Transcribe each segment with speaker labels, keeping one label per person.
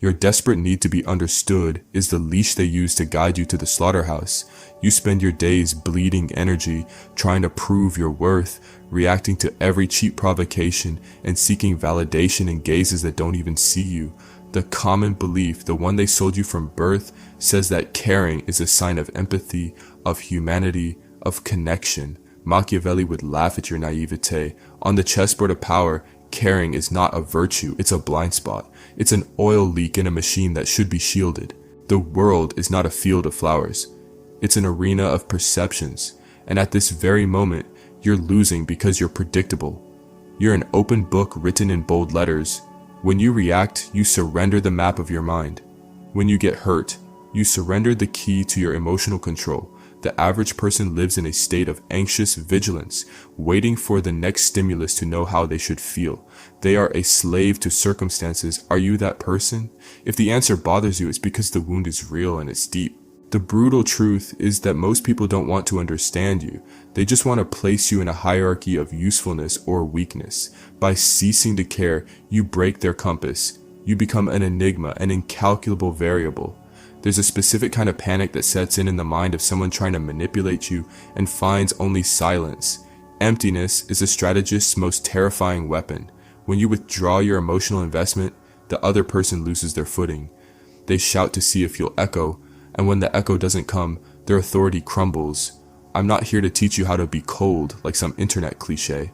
Speaker 1: Your desperate need to be understood is the leash they use to guide you to the slaughterhouse. You spend your days bleeding energy, trying to prove your worth, reacting to every cheap provocation, and seeking validation in gazes that don't even see you. The common belief, the one they sold you from birth, says that caring is a sign of empathy, of humanity, of connection. Machiavelli would laugh at your naivete. On the chessboard of power, caring is not a virtue, it's a blind spot. It's an oil leak in a machine that should be shielded. The world is not a field of flowers. It's an arena of perceptions. And at this very moment, you're losing because you're predictable. You're an open book written in bold letters. When you react, you surrender the map of your mind. When you get hurt, you surrender the key to your emotional control. The average person lives in a state of anxious vigilance, waiting for the next stimulus to know how they should feel. They are a slave to circumstances. Are you that person? If the answer bothers you, it's because the wound is real and it's deep. The brutal truth is that most people don't want to understand you. They just want to place you in a hierarchy of usefulness or weakness. By ceasing to care, you break their compass. You become an enigma, an incalculable variable. There's a specific kind of panic that sets in the mind of someone trying to manipulate you and finds only silence. Emptiness is a strategist's most terrifying weapon. When you withdraw your emotional investment, the other person loses their footing. They shout to see if you'll echo, and when the echo doesn't come, their authority crumbles. I'm not here to teach you how to be cold, like some internet cliche.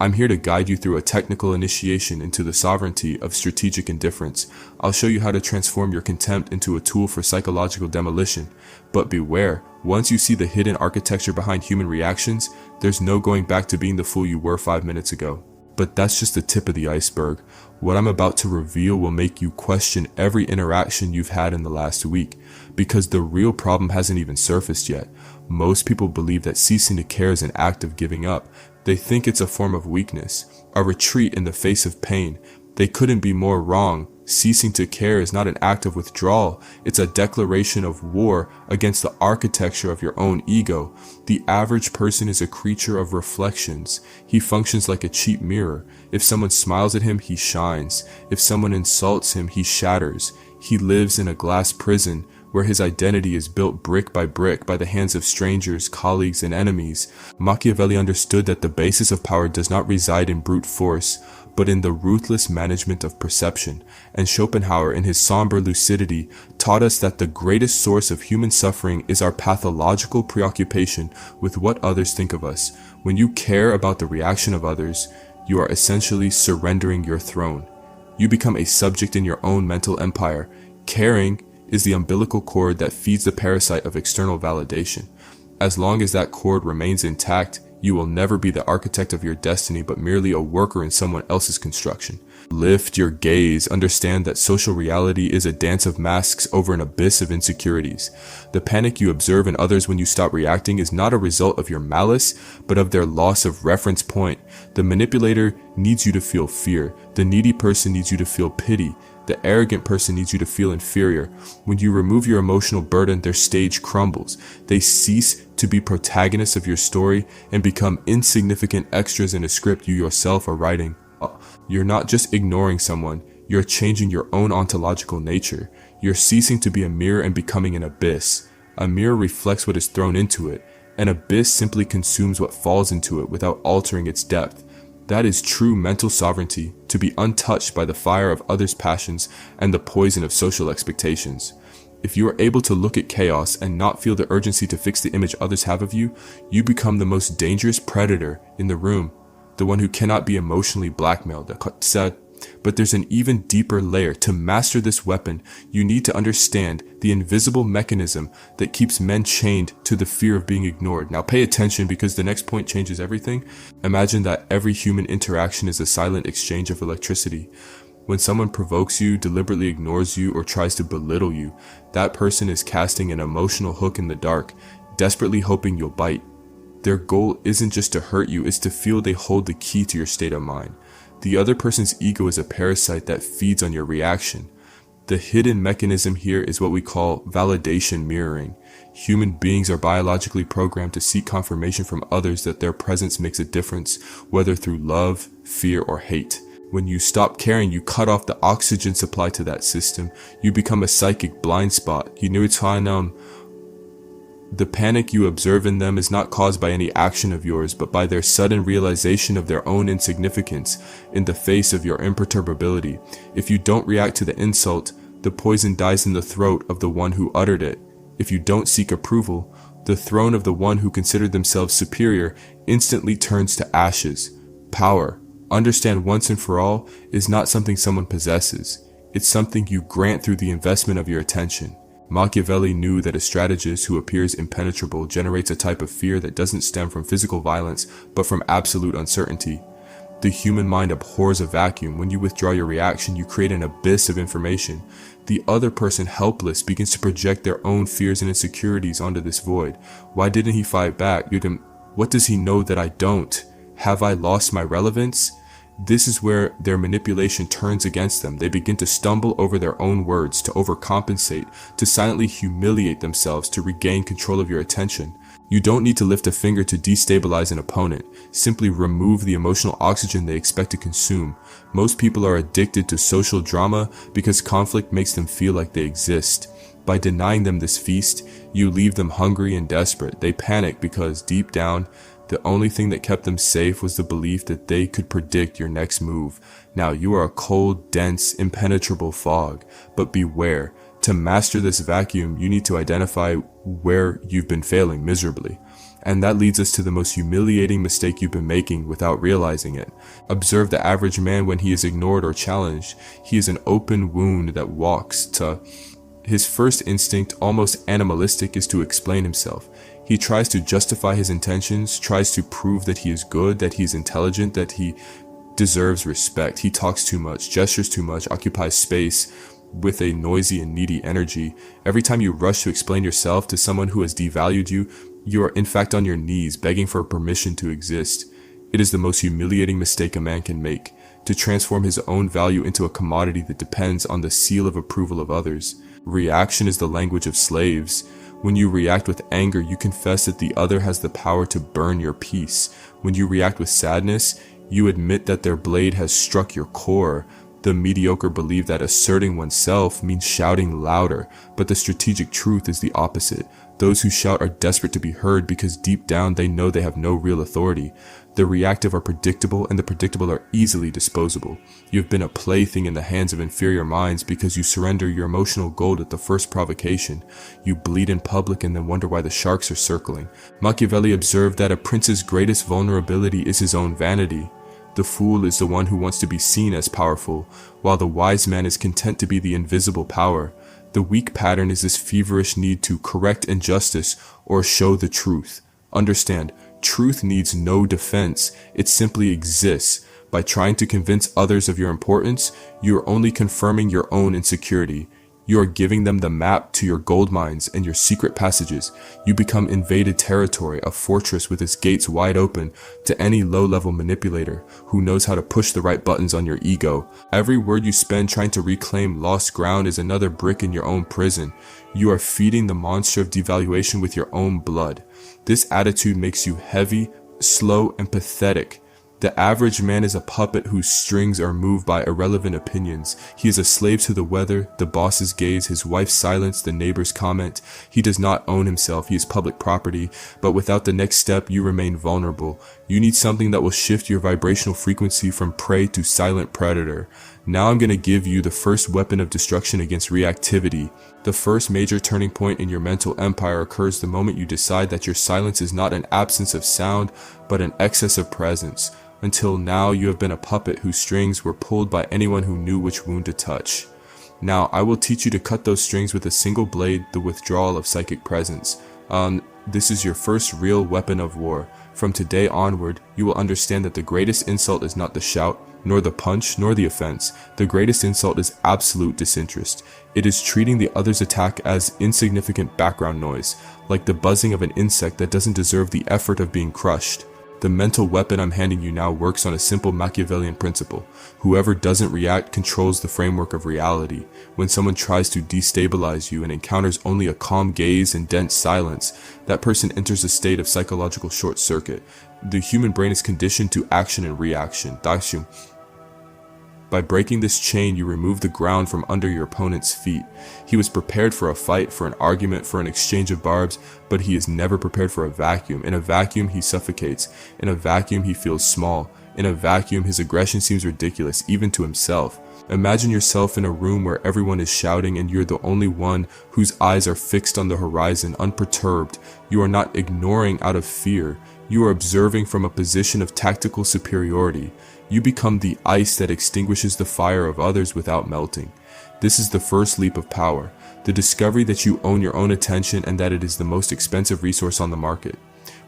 Speaker 1: I'm here to guide you through a technical initiation into the sovereignty of strategic indifference. I'll show you how to transform your contempt into a tool for psychological demolition. But beware, once you see the hidden architecture behind human reactions, there's no going back to being the fool you were 5 minutes ago. But that's just the tip of the iceberg. What I'm about to reveal will make you question every interaction you've had in the last week, because the real problem hasn't even surfaced yet. Most people believe that ceasing to care is an act of giving up. They think it's a form of weakness, a retreat in the face of pain. They couldn't be more wrong. Ceasing to care is not an act of withdrawal. It's a declaration of war against the architecture of your own ego. The average person is a creature of reflections. He functions like a cheap mirror. If someone smiles at him, he shines. If someone insults him, he shatters. He lives in a glass prison where his identity is built brick by the hands of strangers, colleagues, and enemies. Machiavelli understood that the basis of power does not reside in brute force, but in the ruthless management of perception. And Schopenhauer, in his somber lucidity, taught us that the greatest source of human suffering is our pathological preoccupation with what others think of us. When you care about the reaction of others, you are essentially surrendering your throne. You become a subject in your own mental empire. Caring is the umbilical cord that feeds the parasite of external validation. As long as that cord remains intact, you will never be the architect of your destiny, but merely a worker in someone else's construction. Lift your gaze. Understand that social reality is a dance of masks over an abyss of insecurities. The panic you observe in others when you stop reacting is not a result of your malice, but of their loss of reference point. The manipulator needs you to feel fear. The needy person needs you to feel pity. The arrogant person needs you to feel inferior. When you remove your emotional burden, their stage crumbles. They cease to be protagonists of your story and become insignificant extras in a script you yourself are writing. You're not just ignoring someone, you're changing your own ontological nature. You're ceasing to be a mirror and becoming an abyss. A mirror reflects what is thrown into it. An abyss simply consumes what falls into it without altering its depth. That is true mental sovereignty, to be untouched by the fire of others' passions and the poison of social expectations. If you are able to look at chaos and not feel the urgency to fix the image others have of you, you become the most dangerous predator in the room, the one who cannot be emotionally blackmailed. But there's an even deeper layer. To master this weapon, you need to understand the invisible mechanism that keeps men chained to the fear of being ignored. Now pay attention, because the next point changes everything. Imagine that every human interaction is a silent exchange of electricity. When someone provokes you, deliberately ignores you, or tries to belittle you, that person is casting an emotional hook in the dark, desperately hoping you'll bite. Their goal isn't just to hurt you, it's to feel they hold the key to your state of mind. The other person's ego is a parasite that feeds on your reaction. The hidden mechanism here is what we call validation mirroring. Human beings are biologically programmed to seek confirmation from others that their presence makes a difference, whether through love, fear, or hate. When you stop caring, you cut off the oxygen supply to that system. You become a psychic blind spot. The panic you observe in them is not caused by any action of yours, but by their sudden realization of their own insignificance in the face of your imperturbability. If you don't react to the insult, the poison dies in the throat of the one who uttered it. If you don't seek approval, the throne of the one who considered themselves superior instantly turns to ashes. Power, understand once and for all, is not something someone possesses. It's something you grant through the investment of your attention. Machiavelli knew that a strategist who appears impenetrable generates a type of fear that doesn't stem from physical violence, but from absolute uncertainty. The human mind abhors a vacuum. When you withdraw your reaction, you create an abyss of information. The other person, helpless, begins to project their own fears and insecurities onto this void. Why didn't he fight back? What does he know that I don't? Have I lost my relevance? This is where their manipulation turns against them. They begin to stumble over their own words, to overcompensate, to silently humiliate themselves to regain control of your attention. You don't need to lift a finger to destabilize an opponent. Simply remove the emotional oxygen they expect to consume. Most people are addicted to social drama because conflict makes them feel like they exist. By denying them this feast, you leave them hungry and desperate. They panic because deep down, the only thing that kept them safe was the belief that they could predict your next move. Now you are a cold, dense, impenetrable fog. But beware, to master this vacuum, you need to identify where you've been failing miserably. And that leads us to the most humiliating mistake you've been making without realizing it. Observe the average man when he is ignored or challenged. He is an open wound that walks to... His first instinct, almost animalistic, is to explain himself. He tries to justify his intentions, tries to prove that he is good, that he is intelligent, that he deserves respect. He talks too much, gestures too much, occupies space with a noisy and needy energy. Every time you rush to explain yourself to someone who has devalued you, you are in fact on your knees, begging for permission to exist. It is the most humiliating mistake a man can make, to transform his own value into a commodity that depends on the seal of approval of others. Reaction is the language of slaves. When you react with anger, you confess that the other has the power to burn your peace. When you react with sadness, you admit that their blade has struck your core. The mediocre believe that asserting oneself means shouting louder, but the strategic truth is the opposite. Those who shout are desperate to be heard because deep down they know they have no real authority. The reactive are predictable, and the predictable are easily disposable. You have been a plaything in the hands of inferior minds because you surrender your emotional gold at the first provocation. You bleed in public and then wonder why the sharks are circling. Machiavelli observed that a prince's greatest vulnerability is his own vanity. The fool is the one who wants to be seen as powerful, while the wise man is content to be the invisible power. The weak pattern is this feverish need to correct injustice or show the truth. Understand, truth needs no defense. It simply exists. By trying to convince others of your importance, you are only confirming your own insecurity. You are giving them the map to your gold mines and your secret passages. You become invaded territory, a fortress with its gates wide open to any low-level manipulator who knows how to push the right buttons on your ego. Every word you spend trying to reclaim lost ground is another brick in your own prison. You are feeding the monster of devaluation with your own blood. This attitude makes you heavy, slow, and pathetic. The average man is a puppet whose strings are moved by irrelevant opinions. He is a slave to the weather, the boss's gaze, his wife's silence, the neighbor's comment. He does not own himself. He is public property. But without the next step, you remain vulnerable. You need something that will shift your vibrational frequency from prey to silent predator. Now I'm going to give you the first weapon of destruction against reactivity. The first major turning point in your mental empire occurs the moment you decide that your silence is not an absence of sound, but an excess of presence. Until now, you have been a puppet whose strings were pulled by anyone who knew which wound to touch. Now, I will teach you to cut those strings with a single blade, the withdrawal of psychic presence. This is your first real weapon of war. From today onward, you will understand that the greatest insult is not the shout, nor the punch, nor the offense. The greatest insult is absolute disinterest. It is treating the other's attack as insignificant background noise, like the buzzing of an insect that doesn't deserve the effort of being crushed. The mental weapon I'm handing you now works on a simple Machiavellian principle. Whoever doesn't react controls the framework of reality. When someone tries to destabilize you and encounters only a calm gaze and dense silence, that person enters a state of psychological short circuit. The human brain is conditioned to action and reaction. By breaking this chain, you remove the ground from under your opponent's feet. He was prepared for a fight, for an argument, for an exchange of barbs, but he is never prepared for a vacuum. In a vacuum, he suffocates. In a vacuum, he feels small. In a vacuum, his aggression seems ridiculous, even to himself. Imagine yourself in a room where everyone is shouting and you're the only one whose eyes are fixed on the horizon, unperturbed. You are not ignoring out of fear. You are observing from a position of tactical superiority. You become the ice that extinguishes the fire of others without melting. This is the first leap of power, the discovery that you own your own attention and that it is the most expensive resource on the market.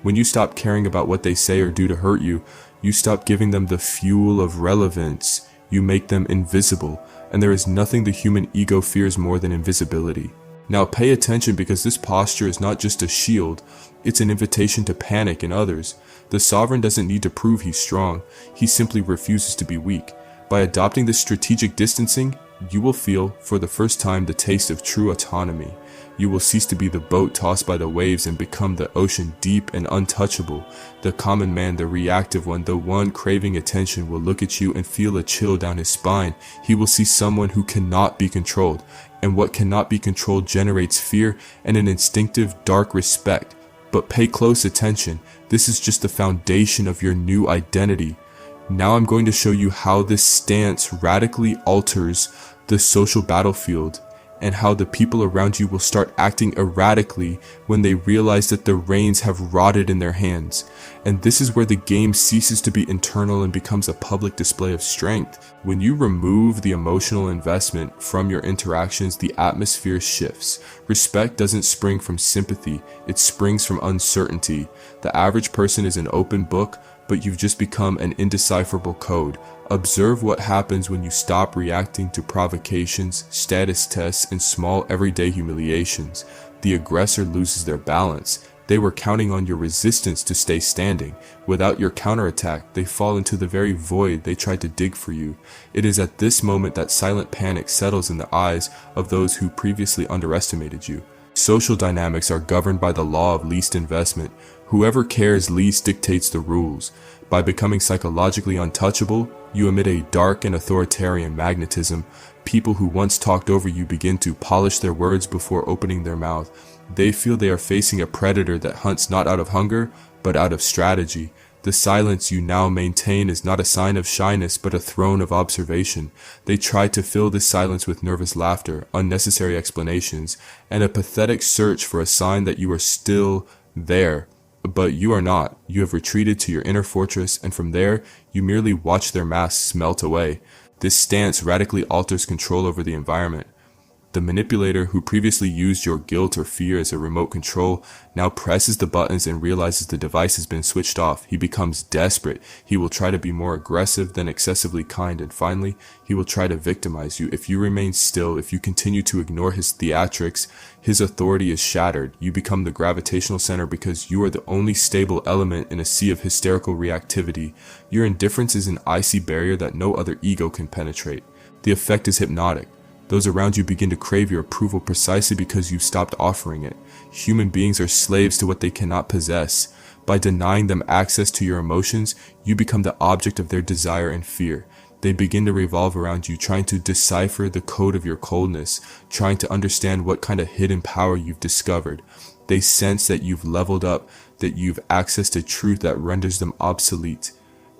Speaker 1: When you stop caring about what they say or do to hurt you, you stop giving them the fuel of relevance. You make them invisible, and there is nothing the human ego fears more than invisibility. Now pay attention, because this posture is not just a shield, it's an invitation to panic in others. The sovereign doesn't need to prove he's strong, he simply refuses to be weak. By adopting this strategic distancing, you will feel, for the first time, the taste of true autonomy. You will cease to be the boat tossed by the waves and become the ocean, deep and untouchable. The common man, the reactive one, the one craving attention, will look at you and feel a chill down his spine. He will see someone who cannot be controlled, and what cannot be controlled generates fear and an instinctive dark respect. But pay close attention, this is just the foundation of your new identity. Now I'm going to show you how this stance radically alters the social battlefield, and how the people around you will start acting erratically when they realize that the reins have rotted in their hands. And this is where the game ceases to be internal and becomes a public display of strength. When you remove the emotional investment from your interactions, the atmosphere shifts. Respect doesn't spring from sympathy, it springs from uncertainty. The average person is an open book, but you've just become an indecipherable code. Observe what happens when you stop reacting to provocations, status tests, and small everyday humiliations. The aggressor loses their balance. They were counting on your resistance to stay standing. Without your counterattack, they fall into the very void they tried to dig for you. It is at this moment that silent panic settles in the eyes of those who previously underestimated you. Social dynamics are governed by the law of least investment. Whoever cares least dictates the rules. By becoming psychologically untouchable, you emit a dark and authoritarian magnetism. People who once talked over you begin to polish their words before opening their mouth. They feel they are facing a predator that hunts not out of hunger, but out of strategy. The silence you now maintain is not a sign of shyness, but a throne of observation. They try to fill this silence with nervous laughter, unnecessary explanations, and a pathetic search for a sign that you are still there. But you are not. You have retreated to your inner fortress, and from there, you merely watch their masks melt away. This stance radically alters control over the environment. The manipulator who previously used your guilt or fear as a remote control now presses the buttons and realizes the device has been switched off. He becomes desperate. He will try to be more aggressive than excessively kind, and finally, he will try to victimize you. If you remain still, if you continue to ignore his theatrics, his authority is shattered. You become the gravitational center because you are the only stable element in a sea of hysterical reactivity. Your indifference is an icy barrier that no other ego can penetrate. The effect is hypnotic. Those around you begin to crave your approval precisely because you stopped offering it. Human beings are slaves to what they cannot possess. By denying them access to your emotions, you become the object of their desire and fear. They begin to revolve around you, trying to decipher the code of your coldness, trying to understand what kind of hidden power you've discovered. They sense that you've leveled up, that you've access to truth that renders them obsolete.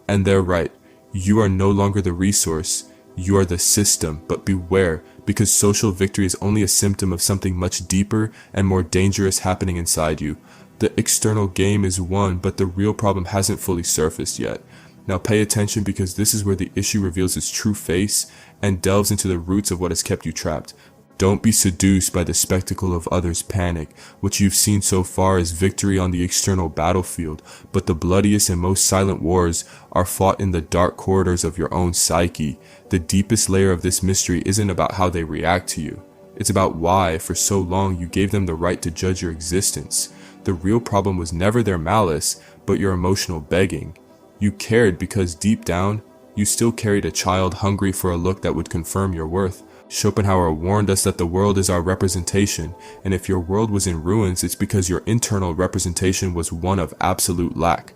Speaker 1: And they're right. You are no longer the resource. You are the system, but beware, because social victory is only a symptom of something much deeper and more dangerous happening inside you. The external game is won, but the real problem hasn't fully surfaced yet. Now pay attention, because this is where the issue reveals its true face and delves into the roots of what has kept you trapped. Don't be seduced by the spectacle of others' panic. What you've seen so far is victory on the external battlefield, but the bloodiest and most silent wars are fought in the dark corridors of your own psyche. The deepest layer of this mystery isn't about how they react to you. It's about why, for so long, you gave them the right to judge your existence. The real problem was never their malice, but your emotional begging. You cared because deep down, you still carried a child hungry for a look that would confirm your worth. Schopenhauer warned us that the world is our representation, and if your world was in ruins, it's because your internal representation was one of absolute lack.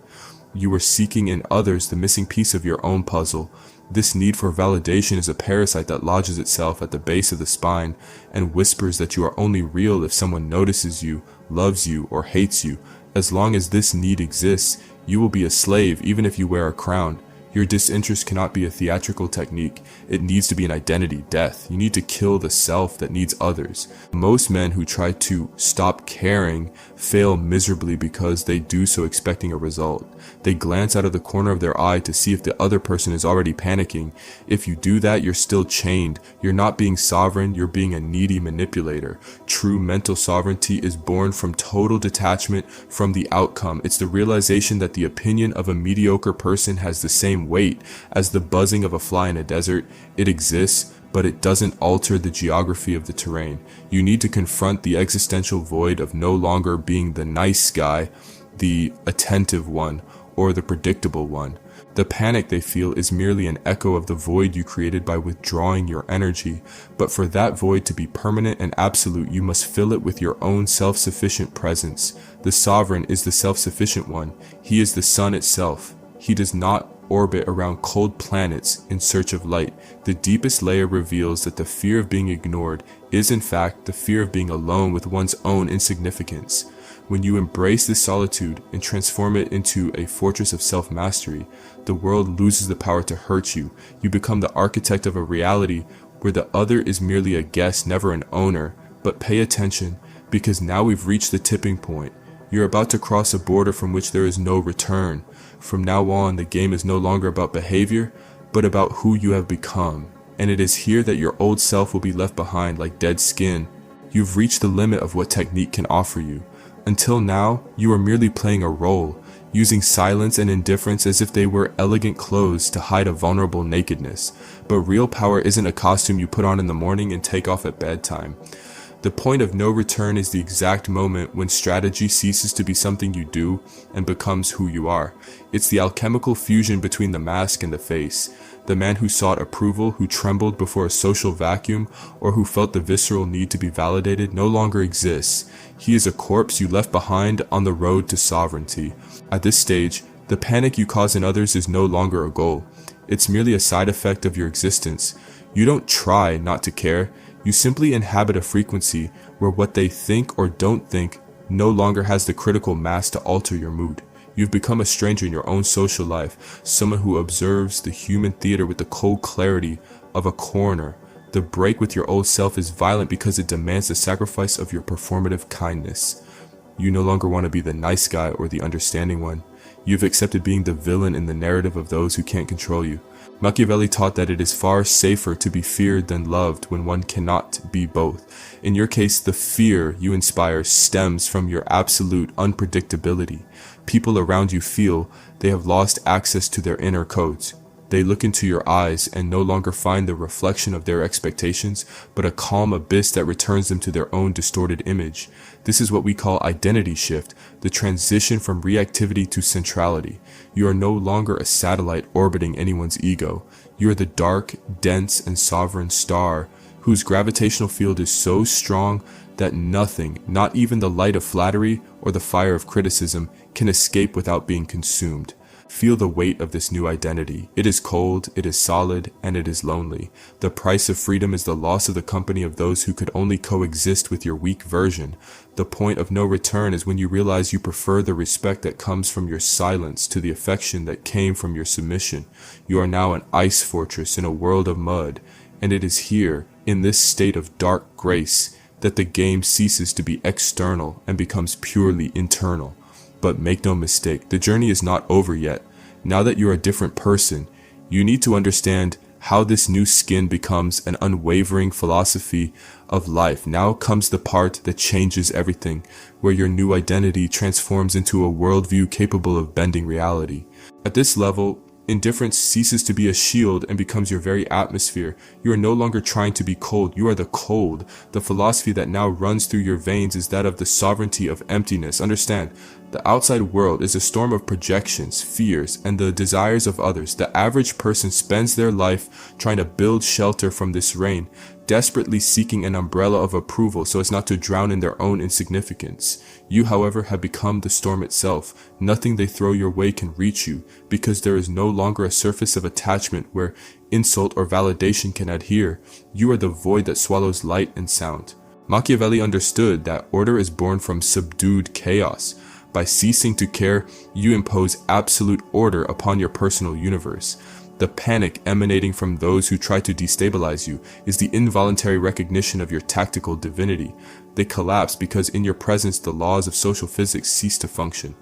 Speaker 1: You were seeking in others the missing piece of your own puzzle. This need for validation is a parasite that lodges itself at the base of the spine and whispers that you are only real if someone notices you, loves you, or hates you. As long as this need exists, you will be a slave even if you wear a crown. Your disinterest cannot be a theatrical technique. It needs to be an identity death. You need to kill the self that needs others. Most men who try to stop caring fail miserably because they do so expecting a result. They glance out of the corner of their eye to see if the other person is already panicking. If you do that, you're still chained. You're not being sovereign, you're being a needy manipulator. True mental sovereignty is born from total detachment from the outcome. It's the realization that the opinion of a mediocre person has the same weight as the buzzing of a fly in a desert. It exists, but it doesn't alter the geography of the terrain. You need to confront the existential void of no longer being the nice guy, the attentive one, or the predictable one. The panic they feel is merely an echo of the void you created by withdrawing your energy, but for that void to be permanent and absolute, you must fill it with your own self-sufficient presence. The sovereign is the self-sufficient one. He is the sun itself. He does not orbit around cold planets in search of light. The deepest layer reveals that the fear of being ignored is in fact the fear of being alone with one's own insignificance. When you embrace this solitude and transform it into a fortress of self-mastery, the world loses the power to hurt you. You become the architect of a reality where the other is merely a guest, never an owner. But pay attention, because now we've reached the tipping point. You're about to cross a border from which there is no return. From now on, the game is no longer about behavior, but about who you have become. And it is here that your old self will be left behind like dead skin. You've reached the limit of what technique can offer you. Until now, you are merely playing a role, using silence and indifference as if they were elegant clothes to hide a vulnerable nakedness. But real power isn't a costume you put on in the morning and take off at bedtime. The point of no return is the exact moment when strategy ceases to be something you do and becomes who you are. It's the alchemical fusion between the mask and the face. The man who sought approval, who trembled before a social vacuum, or who felt the visceral need to be validated no longer exists. He is a corpse you left behind on the road to sovereignty. At this stage, the panic you cause in others is no longer a goal. It's merely a side effect of your existence. You don't try not to care. You simply inhabit a frequency where what they think or don't think no longer has the critical mass to alter your mood. You've become a stranger in your own social life, someone who observes the human theater with the cold clarity of a coroner. The break with your old self is violent because it demands the sacrifice of your performative kindness. You no longer want to be the nice guy or the understanding one. You've accepted being the villain in the narrative of those who can't control you. Machiavelli taught that it is far safer to be feared than loved when one cannot be both. In your case, the fear you inspire stems from your absolute unpredictability. People around you feel they have lost access to their inner codes. They look into your eyes and no longer find the reflection of their expectations, but a calm abyss that returns them to their own distorted image. This is what we call identity shift, the transition from reactivity to centrality. You are no longer a satellite orbiting anyone's ego. You are the dark, dense, and sovereign star whose gravitational field is so strong that nothing, not even the light of flattery or the fire of criticism, can escape without being consumed. Feel the weight of this new identity. It is cold, it is solid, and it is lonely. The price of freedom is the loss of the company of those who could only coexist with your weak version. The point of no return is when you realize you prefer the respect that comes from your silence to the affection that came from your submission. You are now an ice fortress in a world of mud, and it is here, in this state of dark grace, that the game ceases to be external and becomes purely internal. But make no mistake, the journey is not over yet. Now that you're a different person, you need to understand how this new skin becomes an unwavering philosophy of life. Now comes the part that changes everything, where your new identity transforms into a worldview capable of bending reality. At this level, indifference ceases to be a shield and becomes your very atmosphere. You are no longer trying to be cold, you are the cold. The philosophy that now runs through your veins is that of the sovereignty of emptiness. Understand, the outside world is a storm of projections, fears, and the desires of others. The average person spends their life trying to build shelter from this rain. desperately seeking an umbrella of approval so as not to drown in their own insignificance. You, however, have become the storm itself. Nothing they throw your way can reach you, because there is no longer a surface of attachment where insult or validation can adhere. You are the void that swallows light and sound. Machiavelli understood that order is born from subdued chaos. By ceasing to care, you impose absolute order upon your personal universe. The panic emanating from those who try to destabilize you is the involuntary recognition of your tactical divinity. They collapse because in your presence the laws of social physics cease to function.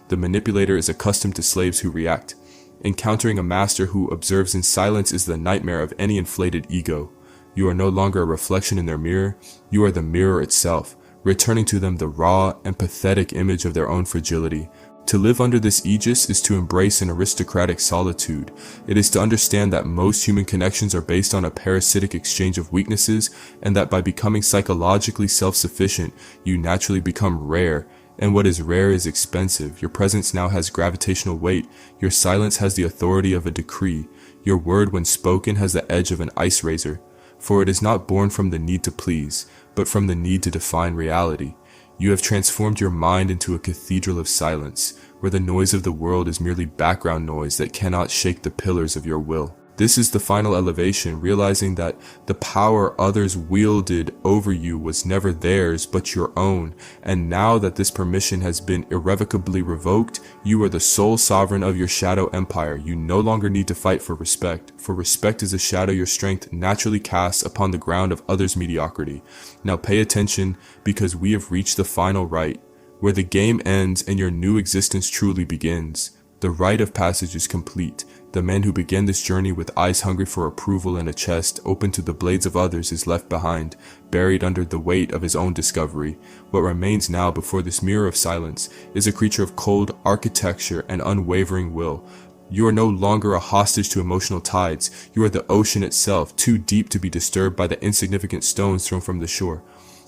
Speaker 1: The manipulator is accustomed to slaves who react. Encountering a master who observes in silence is the nightmare of any inflated ego. You are no longer a reflection in their mirror, you are the mirror itself, returning to them the raw and pathetic image of their own fragility. To live under this aegis is to embrace an aristocratic solitude. It is to understand that most human connections are based on a parasitic exchange of weaknesses, and that by becoming psychologically self-sufficient, you naturally become rare. And what is rare is expensive. Your presence now has gravitational weight. Your silence has the authority of a decree. Your word, when spoken, has the edge of an ice razor. For it is not born from the need to please, but from the need to define reality. You have transformed your mind into a cathedral of silence, where the noise of the world is merely background noise that cannot shake the pillars of your will. This is the final elevation, realizing that the power others wielded over you was never theirs but your own, and now that this permission has been irrevocably revoked, you are the sole sovereign of your shadow empire. You no longer need to fight for respect is a shadow your strength naturally casts upon the ground of others' mediocrity. Now pay attention, because we have reached the final rite, where the game ends and your new existence truly begins. The rite of passage is complete. The man who began this journey with eyes hungry for approval and a chest open to the blades of others is left behind, buried under the weight of his own discovery. What remains now before this mirror of silence is a creature of cold architecture and unwavering will. You are no longer a hostage to emotional tides. You are the ocean itself, too deep to be disturbed by the insignificant stones thrown from the shore.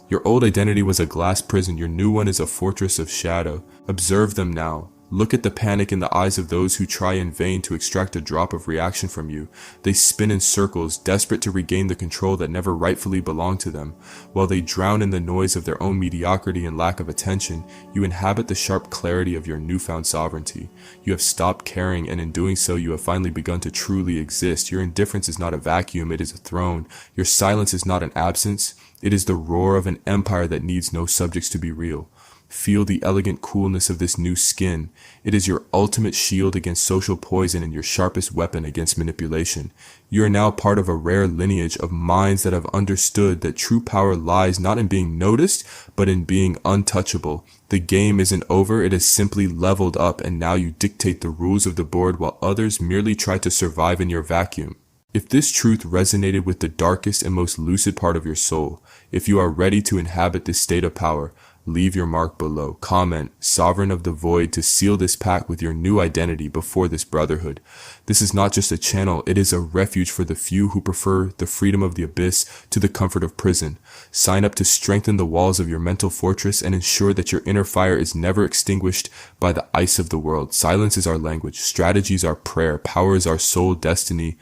Speaker 1: Your old identity was a glass prison. Your new one is a fortress of shadow. Observe them now. Look at the panic in the eyes of those who try in vain to extract a drop of reaction from you. They spin in circles, desperate to regain the control that never rightfully belonged to them. While they drown in the noise of their own mediocrity and lack of attention, you inhabit the sharp clarity of your newfound sovereignty. You have stopped caring, and in doing so you have finally begun to truly exist. Your indifference is not a vacuum, it is a throne. Your silence is not an absence, it is the roar of an empire that needs no subjects to be real. Feel the elegant coolness of this new skin. It is your ultimate shield against social poison and your sharpest weapon against manipulation. You are now part of a rare lineage of minds that have understood that true power lies not in being noticed, but in being untouchable. The game isn't over, it is simply leveled up, and now you dictate the rules of the board while others merely try to survive in your vacuum. If this truth resonated with the darkest and most lucid part of your soul, if you are ready to inhabit this state of power, leave your mark below. Comment, Sovereign of the Void, to seal this pact with your new identity before this brotherhood. This is not just a channel, it is a refuge for the few who prefer the freedom of the abyss to the comfort of prison. Sign up to strengthen the walls of your mental fortress and ensure that your inner fire is never extinguished by the ice of the world. Silence is our language, strategy is our prayer, power is our sole destiny.